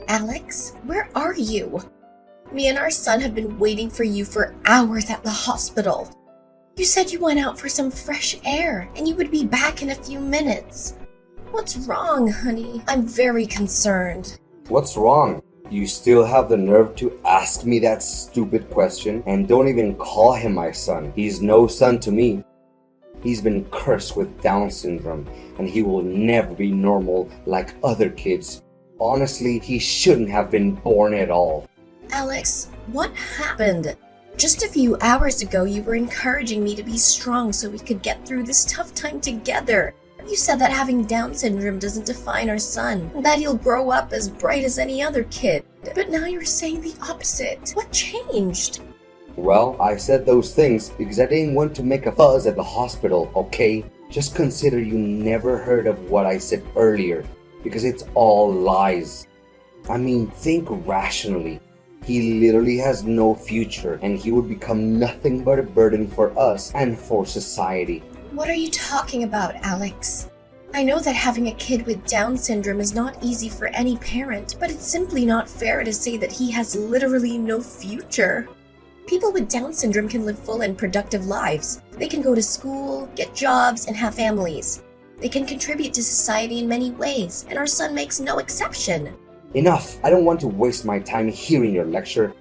Alex, where are you? Me and our son have been waiting for you for hours at the hospital. You said you went out for some fresh air and you would be back in a few minutes. What's wrong, honey? I'm very concerned. What's wrong? You still have the nerve to ask me that stupid question and don't even call him my son. He's no son to me. He's been cursed with Down syndrome and he will never be normal like other kids. Honestly, he shouldn't have been born at all. Alex, what happened? Just a few hours ago, you were encouraging me to be strong so we could get through this tough time together. You said that having Down syndrome doesn't define our son, and that he'll grow up as bright as any other kid. But now you're saying the opposite. What changed? Well, I said those things because I didn't want to make a fuss at the hospital, okay? Just consider you never heard of what I said earlier, because it's all lies. I mean, think rationally. He literally has no future, and he would become nothing but a burden for us and for society. What are you talking about, Alex? I know that having a kid with Down syndrome is not easy for any parent, but it's simply not fair to say that he has literally no future. People with Down syndrome can live full and productive lives. They can go to school, get jobs, and have families. They can contribute to society in many ways, and our son makes no exception. Enough! I don't want to waste my time hearing your lecture.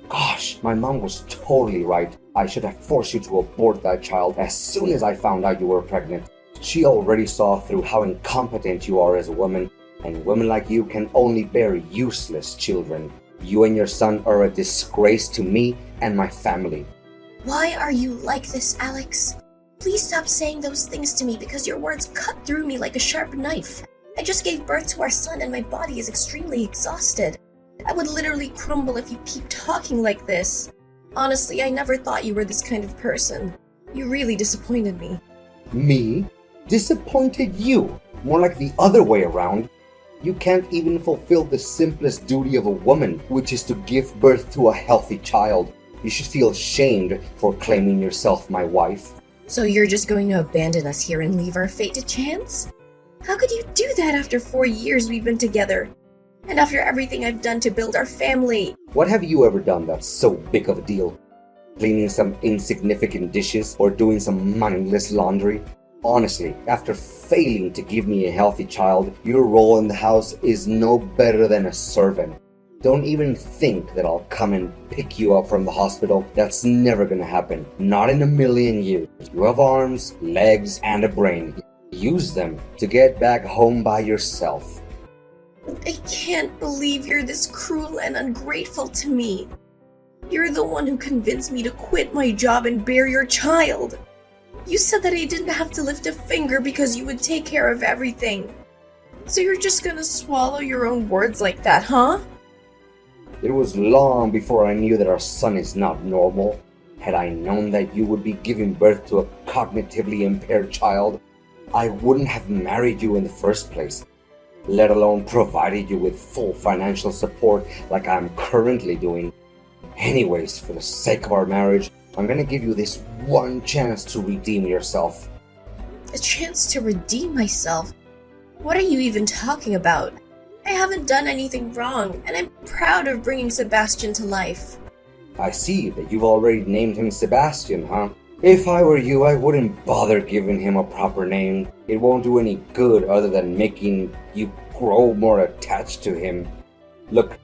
Gosh, my mom was totally right. I should have forced you to abort that child as soon as I found out you were pregnant. She already saw through how incompetent you are as a woman, and women like you can only bear useless children. You and your son are a disgrace to me and my family. Why are you like this, Alex? Please stop saying those things to me because your words cut through me like a sharp knife. I just gave birth to our son and my body is extremely exhausted. I would literally crumble if you keep talking like this. Honestly, I never thought you were this kind of person. You really disappointed me. Me? Disappointed you? More like the other way around. You can't even fulfill the simplest duty of a woman, which is to give birth to a healthy child. You should feel shamed for claiming yourself my wife. So you're just going to abandon us here and leave our fate to chance? How could you do that after 4 years we've been together? And after everything I've done to build our family? What have you ever done that's so big of a deal? Cleaning some insignificant dishes or doing some mindless laundry? Honestly, after failing to give me a healthy child, your role in the house is no better than a servant. Don't even think that I'll come and pick you up from the hospital. That's never gonna happen. Not in a million years. You have arms, legs, and a brain. Use them to get back home by yourself. I can't believe you're this cruel and ungrateful to me. You're the one who convinced me to quit my job and bear your child. You said that I didn't have to lift a finger because you would take care of everything. So you're just gonna swallow your own words like that, huh? It was long before I knew that our son is not normal. Had I known that you would be giving birth to a cognitively impaired child, I wouldn't have married you in the first place, let alone provided you with full financial support like I'm currently doing. Anyways, for the sake of our marriage, I'm gonna give you this one chance to redeem yourself. A chance to redeem myself? What are you even talking about? I haven't done anything wrong, and I'm proud of bringing Sebastian to life. I see that you've already named him Sebastian, huh? If I were you, I wouldn't bother giving him a proper name. It won't do any good other than making you grow more attached to him. Look,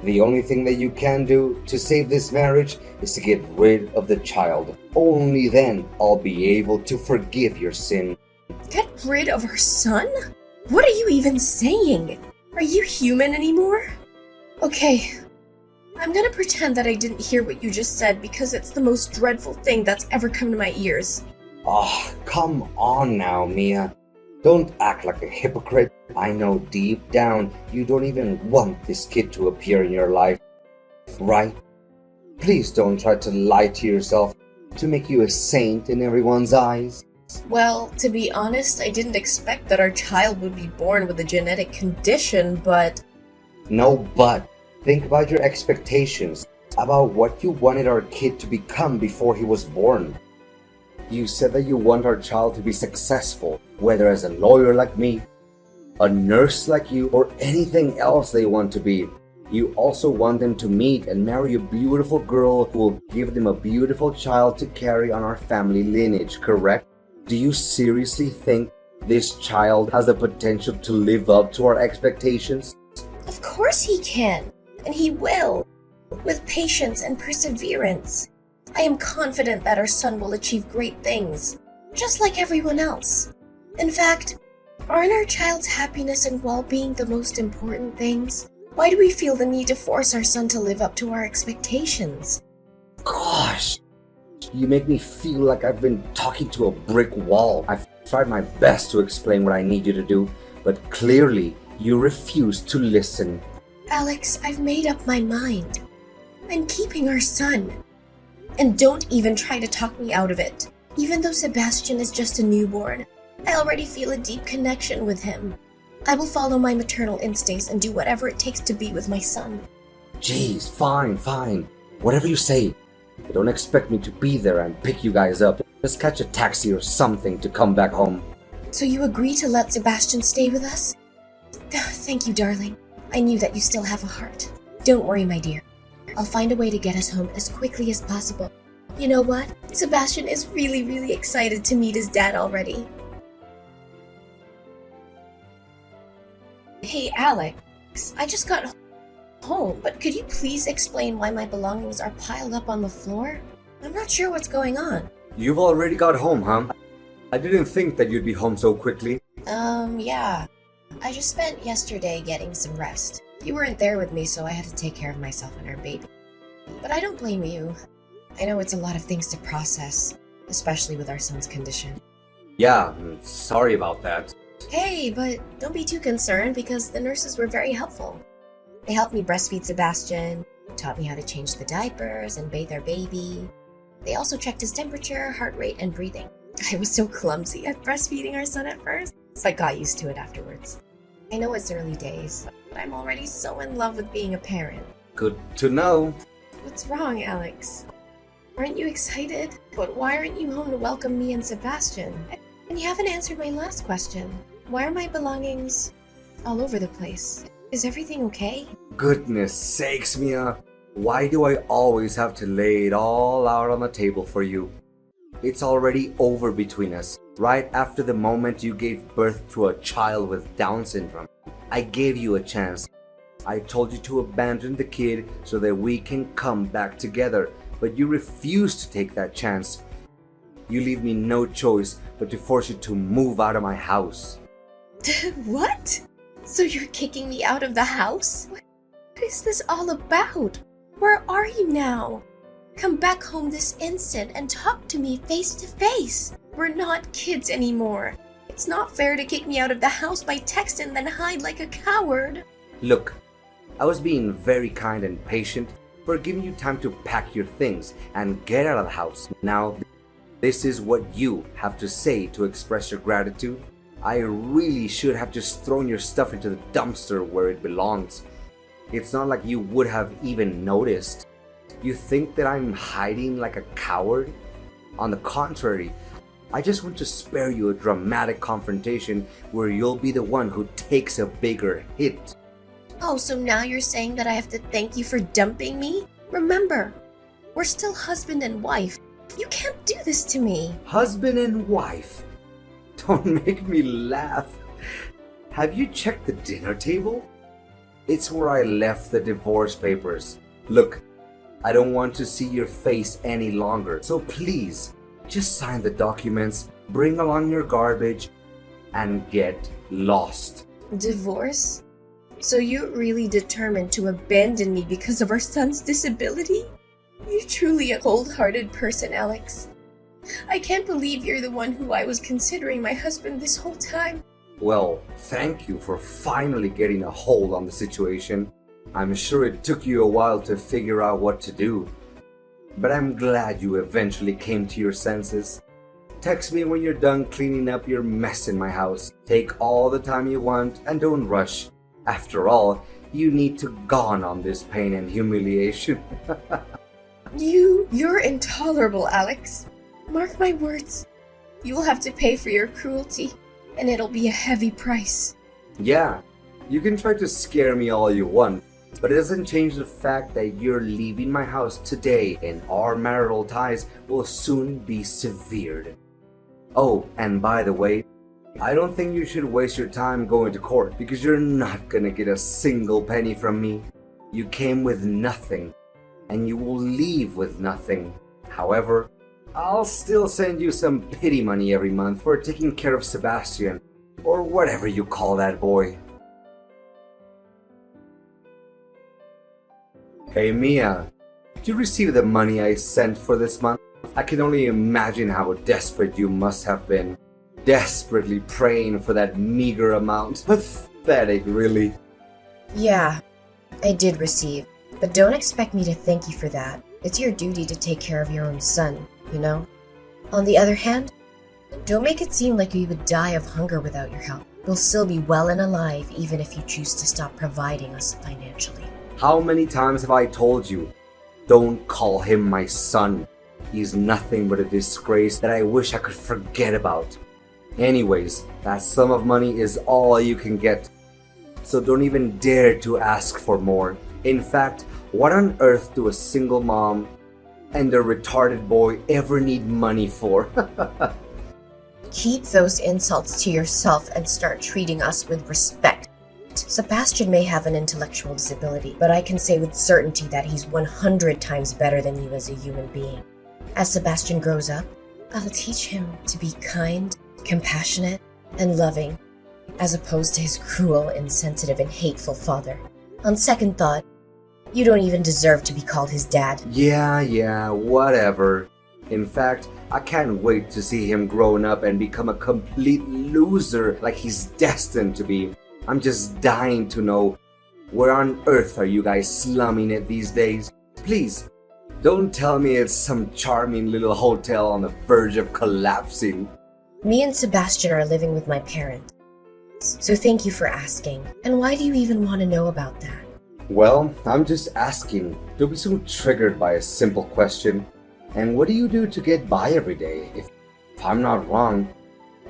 the only thing that you can do to save this marriage is to get rid of the child. Only then I'll be able to forgive your sin. Get rid of our son? What are you even saying? Are you human anymore? Okay, I'm gonna pretend that I didn't hear what you just said because it's the most dreadful thing that's ever come to my ears. Ah, come on now, Mia. Don't act like a hypocrite. I know deep down you don't even want this kid to appear in your life, right? Please don't try to lie to yourself to make you a saint in everyone's eyes. Well, to be honest, I didn't expect that our child would be born with a genetic condition, but... No, but think about your expectations, about what you wanted our kid to become before he was born. You said that you want our child to be successful, whether as a lawyer like me, a nurse like you, or anything else they want to be. You also want them to meet and marry a beautiful girl who will give them a beautiful child to carry on our family lineage, correct? Do you seriously think this child has the potential to live up to our expectations? Of course he can, and he will, with patience and perseverance. I am confident that our son will achieve great things, just like everyone else. In fact, aren't our child's happiness and well-being the most important things? Why do we feel the need to force our son to live up to our expectations? Gosh, you make me feel like I've been talking to a brick wall. I've tried my best to explain what I need you to do, but clearly you refuse to listen. Alex, I've made up my mind. I'm keeping our son. And don't even try to talk me out of it. Even though Sebastian is just a newborn, I already feel a deep connection with him. I will follow my maternal instincts and do whatever it takes to be with my son. Jeez, fine. Whatever you say. But don't expect me to be there and pick you guys up. Just catch a taxi or something to come back home. So you agree to let Sebastian stay with us? Thank you, darling. I knew that you still have a heart. Don't worry, my dear. I'll find a way to get us home as quickly as possible. You know what? Sebastian is really excited to meet his dad already. Hey, Alex, I just got home, but could you please explain why my belongings are piled up on the floor? I'm not sure what's going on. You've already got home, huh? I didn't think that you'd be home so quickly. Yeah. I just spent yesterday getting some rest. You weren't there with me, so I had to take care of myself and our baby. But I don't blame you. I know it's a lot of things to process, especially with our son's condition. Yeah, sorry about that. Hey, but don't be too concerned because the nurses were very helpful. They helped me breastfeed Sebastian, taught me how to change the diapers and bathe our baby. They also checked his temperature, heart rate, and breathing. I was so clumsy at breastfeeding our son at first, but got used to it afterwards. I know it's early days, but I'm already so in love with being a parent. Good to know. What's wrong, Alex? Aren't you excited? But why aren't you home to welcome me and Sebastian? And you haven't answered my last question. Why are my belongings all over the place? Is everything okay? Goodness sakes, Mia. Why do I always have to lay it all out on the table for you? It's already over between us, right after the moment you gave birth to a child with Down syndrome. I gave you a chance. I told you to abandon the kid so that we can come back together, but you refused to take that chance. You leave me no choice but to force you to move out of my house. What? So you're kicking me out of the house? What is this all about? Where are you now? Come back home this instant and talk to me face to face. We're not kids anymore. It's not fair to kick me out of the house by text and then hide like a coward. Look, I was being very kind and patient for giving you time to pack your things and get out of the house. Now, this is what you have to say to express your gratitude. I really should have just thrown your stuff into the dumpster where it belongs. It's not like you would have even noticed. You think that I'm hiding like a coward? On the contrary, I just want to spare you a dramatic confrontation where you'll be the one who takes a bigger hit. Oh, so now you're saying that I have to thank you for dumping me? Remember, we're still husband and wife. You can't do this to me. Husband and wife? Don't make me laugh. Have you checked the dinner table? It's where I left the divorce papers. Look, I don't want to see your face any longer, so please, just sign the documents, bring along your garbage, and get lost. Divorce? So you're really determined to abandon me because of our son's disability? You're truly a cold-hearted person, Alex. I can't believe you're the one who I was considering my husband this whole time. Well, thank you for finally getting a hold on the situation. I'm sure it took you a while to figure out what to do. But I'm glad you eventually came to your senses. Text me when you're done cleaning up your mess in my house. Take all the time you want and don't rush. After all, you need to gone on this pain and humiliation. You're intolerable, Alex. Mark my words. You will have to pay for your cruelty, and it'll be a heavy price. Yeah, you can try to scare me all you want, but it doesn't change the fact that you're leaving my house today and our marital ties will soon be severed. Oh, and by the way, I don't think you should waste your time going to court because you're not gonna get a single penny from me. You came with nothing, and you will leave with nothing. However, I'll still send you some pity money every month for taking care of Sebastian, or whatever you call that boy. Hey Mia, did you receive the money I sent for this month? I can only imagine how desperate you must have been. Desperately praying for that meager amount. Pathetic, really. Yeah, I did receive, but don't expect me to thank you for that. It's your duty to take care of your own son, you know? On the other hand, don't make it seem like you would die of hunger without your help. You'll still be well and alive even if you choose to stop providing us financially. How many times have I told you, don't call him my son. He's nothing but a disgrace that I wish I could forget about. Anyways, that sum of money is all you can get. So don't even dare to ask for more. In fact, what on earth do a single mom and a retarded boy ever need money for? Keep those insults to yourself and start treating us with respect. Sebastian may have an intellectual disability, but I can say with certainty that he's 100 times better than you as a human being. As Sebastian grows up, I'll teach him to be kind, compassionate, and loving, as opposed to his cruel, insensitive, and hateful father. On second thought, you don't even deserve to be called his dad. Yeah, whatever. In fact, I can't wait to see him growing up and become a complete loser like he's destined to be. I'm just dying to know, where on earth are you guys slumming it these days? Please, don't tell me it's some charming little hotel on the verge of collapsing. Me and Sebastian are living with my parents. So thank you for asking. And why do you even want to know about that? Well, I'm just asking. Don't be so triggered by a simple question. And what do you do to get by every day? If I'm not wrong,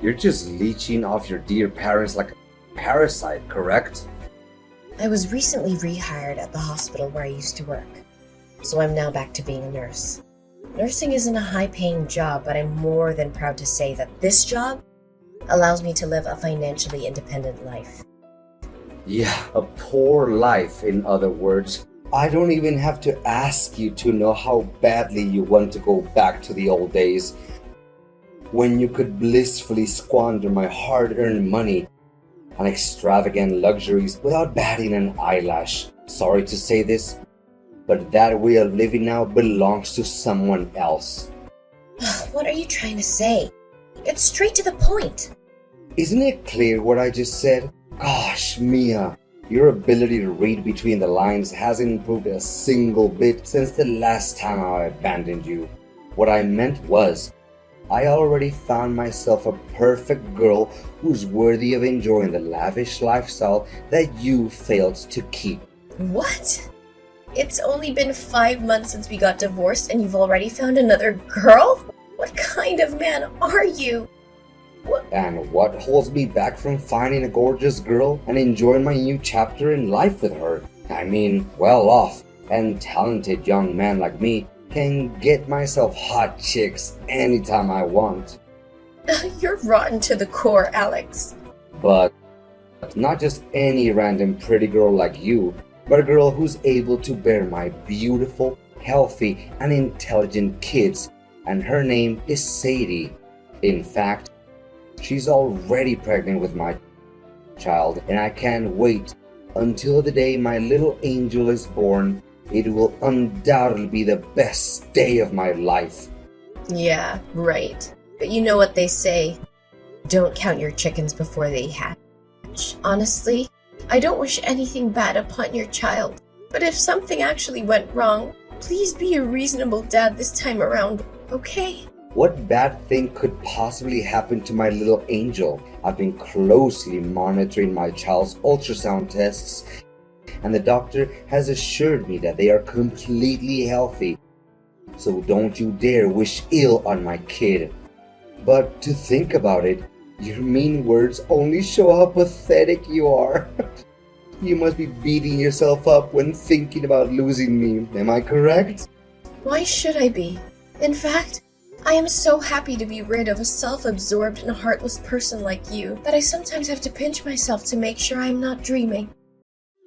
you're just leeching off your dear parents like a parasite, correct? I was recently rehired at the hospital where I used to work. So I'm now back to being a nurse. Nursing isn't a high-paying job, but I'm more than proud to say that this job allows me to live a financially independent life. Yeah, a poor life, in other words. I don't even have to ask you to know how badly you want to go back to the old days, when you could blissfully squander my hard-earned money on extravagant luxuries without batting an eyelash. Sorry to say this, but that way of living now belongs to someone else. What are you trying to say? Get straight to the point. Isn't it clear what I just said? Gosh, Mia, your ability to read between the lines hasn't improved a single bit since the last time I abandoned you. What I meant was, I already found myself a perfect girl who's worthy of enjoying the lavish lifestyle that you failed to keep. What? It's only been 5 months since we got divorced and you've already found another girl? What kind of man are you? And what holds me back from finding a gorgeous girl and enjoying my new chapter in life with her? I mean, well-off and talented young man like me can get myself hot chicks anytime I want. You're rotten to the core, Alex. But not just any random pretty girl like you, but a girl who's able to bear my beautiful, healthy, and intelligent kids. And her name is Sadie. In fact, she's already pregnant with my child, and I can't wait until the day my little angel is born. It will undoubtedly be the best day of my life. Yeah, right. But you know what they say, don't count your chickens before they hatch. Honestly, I don't wish anything bad upon your child. But if something actually went wrong, please be a reasonable dad this time around, okay? What bad thing could possibly happen to my little angel? I've been closely monitoring my child's ultrasound tests, and the doctor has assured me that they are completely healthy. So don't you dare wish ill on my kid. But to think about it, Your mean words only show how pathetic you are. You must be beating yourself up when thinking about losing me, am I correct? Why should I be? In fact, I am so happy to be rid of a self-absorbed and heartless person like you that I sometimes have to pinch myself to make sure I'm not dreaming.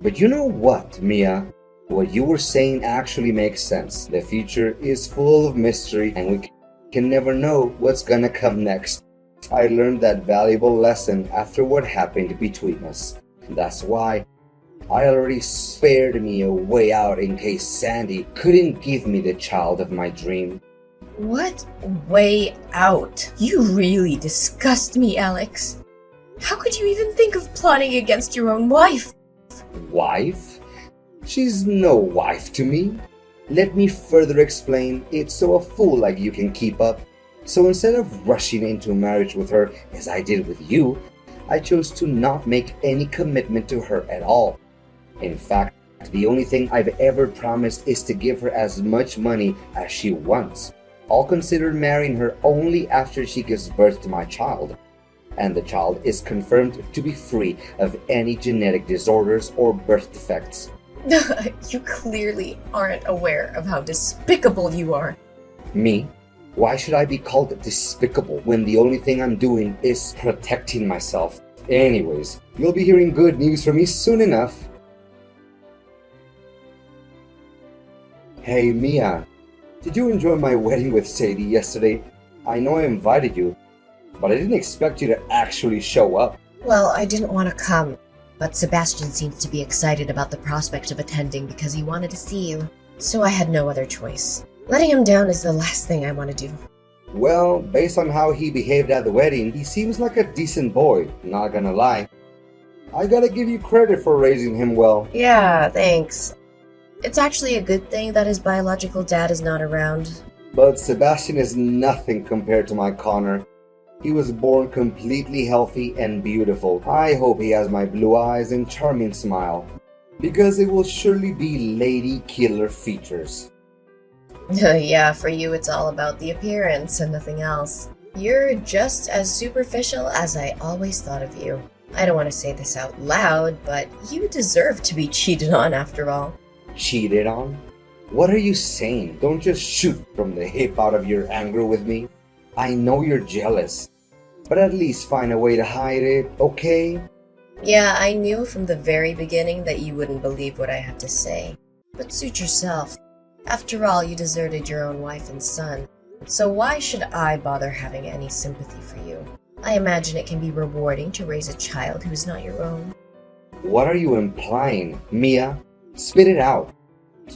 But you know what, Mia? What you were saying actually makes sense. The future is full of mystery and we can never know what's gonna come next. I learned that valuable lesson after what happened between us. That's why I already spared me a way out in case Sandy couldn't give me the child of my dream. What way out? You really disgust me, Alex. How could you even think of plotting against your own wife? Wife? She's no wife to me. Let me further explain it so a fool like you can keep up. So instead of rushing into marriage with her as I did with you, I chose to not make any commitment to her at all. In fact, the only thing I've ever promised is to give her as much money as she wants. I'll consider marrying her only after she gives birth to my child, and the child is confirmed to be free of any genetic disorders or birth defects. You clearly aren't aware of how despicable you are. Me? Why should I be called despicable when the only thing I'm doing is protecting myself? Anyways, you'll be hearing good news from me soon enough. Hey Mia, did you enjoy my wedding with Sadie yesterday? I know I invited you, but I didn't expect you to actually show up. Well, I didn't want to come, but Sebastian seems to be excited about the prospect of attending because he wanted to see you, so I had no other choice. Letting him down is the last thing I want to do. Well, based on how he behaved at the wedding, he seems like a decent boy, not gonna lie. I gotta give you credit for raising him well. Yeah, thanks. It's actually a good thing that his biological dad is not around. But Sebastian is nothing compared to my Connor. He was born completely healthy and beautiful. I hope he has my blue eyes and charming smile, because it will surely be lady killer features. Yeah, for you it's all about the appearance and nothing else. You're just as superficial as I always thought of you. I don't want to say this out loud, but you deserve to be cheated on after all. Cheated on? What are you saying? Don't just shoot from the hip out of your anger with me. I know you're jealous, but at least find a way to hide it, okay? Yeah, I knew from the very beginning that you wouldn't believe what I had to say. But suit yourself. After all, you deserted your own wife and son. So why should I bother having any sympathy for you? I imagine it can be rewarding to raise a child who is not your own. What are you implying, Mia? Spit it out.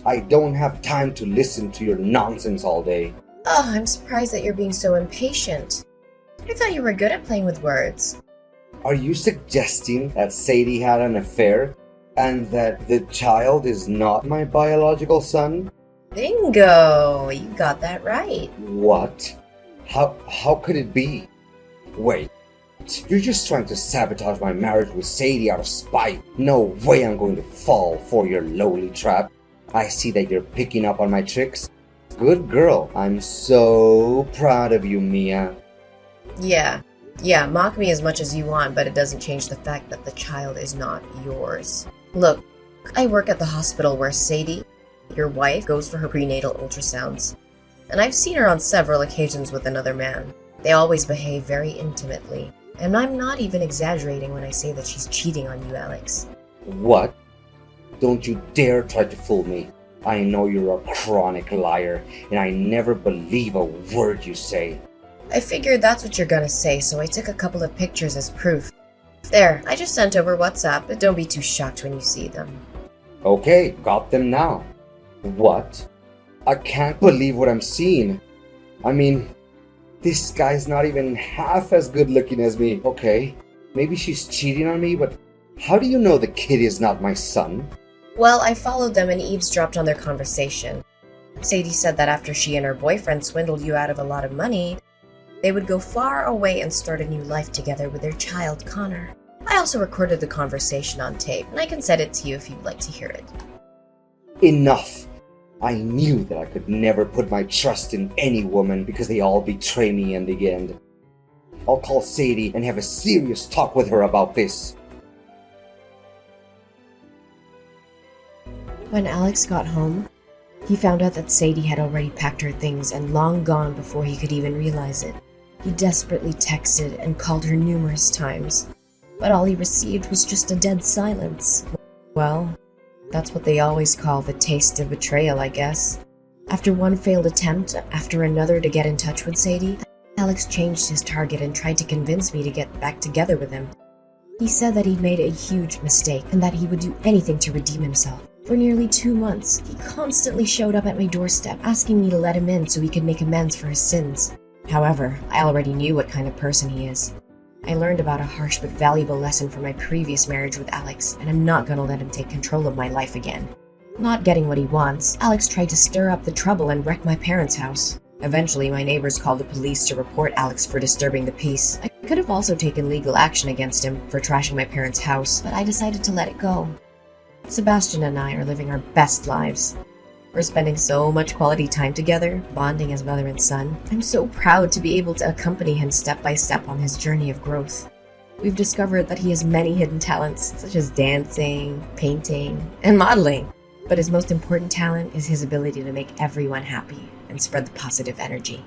I don't have time to listen to your nonsense all day. Oh, I'm surprised that you're being so impatient. I thought you were good at playing with words. Are you suggesting that Sadie had an affair and that the child is not my biological son? Bingo! You got that right. What? How could it be? Wait, you're just trying to sabotage my marriage with Sadie out of spite. No way I'm going to fall for your lowly trap. I see that you're picking up on my tricks. Good girl. I'm so proud of you, Mia. Yeah, mock me as much as you want, but it doesn't change the fact that the child is not yours. Look, I work at the hospital where Sadie, your wife, goes for her prenatal ultrasounds. And I've seen her on several occasions with another man. They always behave very intimately. And I'm not even exaggerating when I say that she's cheating on you, Alex. What? Don't you dare try to fool me. I know you're a chronic liar, and I never believe a word you say. I figured that's what you're gonna say, so I took a couple of pictures as proof. There, I just sent over WhatsApp, but don't be too shocked when you see them. Okay, got them now. What? I can't believe what I'm seeing. I mean, this guy's not even half as good looking as me. Okay, maybe she's cheating on me, but how do you know the kid is not my son? Well, I followed them and eavesdropped on their conversation. Sadie said that after she and her boyfriend swindled you out of a lot of money, they would go far away and start a new life together with their child, Connor. I also recorded the conversation on tape, and I can send it to you if you'd like to hear it. Enough! I knew that I could never put my trust in any woman because they all betray me in the end. I'll call Sadie and have a serious talk with her about this. When Alex got home, he found out that Sadie had already packed her things and long gone before he could even realize it. He desperately texted and called her numerous times, but all he received was just a dead silence. Well, that's what they always call the taste of betrayal, I guess. After one failed attempt after another to get in touch with Sadie, Alex changed his target and tried to convince me to get back together with him. He said that he'd made a huge mistake and that he would do anything to redeem himself. For nearly 2 months, he constantly showed up at my doorstep, asking me to let him in so he could make amends for his sins. However, I already knew what kind of person he is. I learned about a harsh but valuable lesson from my previous marriage with Alex, and I'm not gonna let him take control of my life again. Not getting what he wants, Alex tried to stir up the trouble and wreck my parents' house. Eventually, my neighbors called the police to report Alex for disturbing the peace. I could have also taken legal action against him for trashing my parents' house, but I decided to let it go. Sebastian and I are living our best lives. We're spending so much quality time together, bonding as mother and son. I'm so proud to be able to accompany him step by step on his journey of growth. We've discovered that he has many hidden talents, such as dancing, painting, and modeling. But his most important talent is his ability to make everyone happy and spread the positive energy.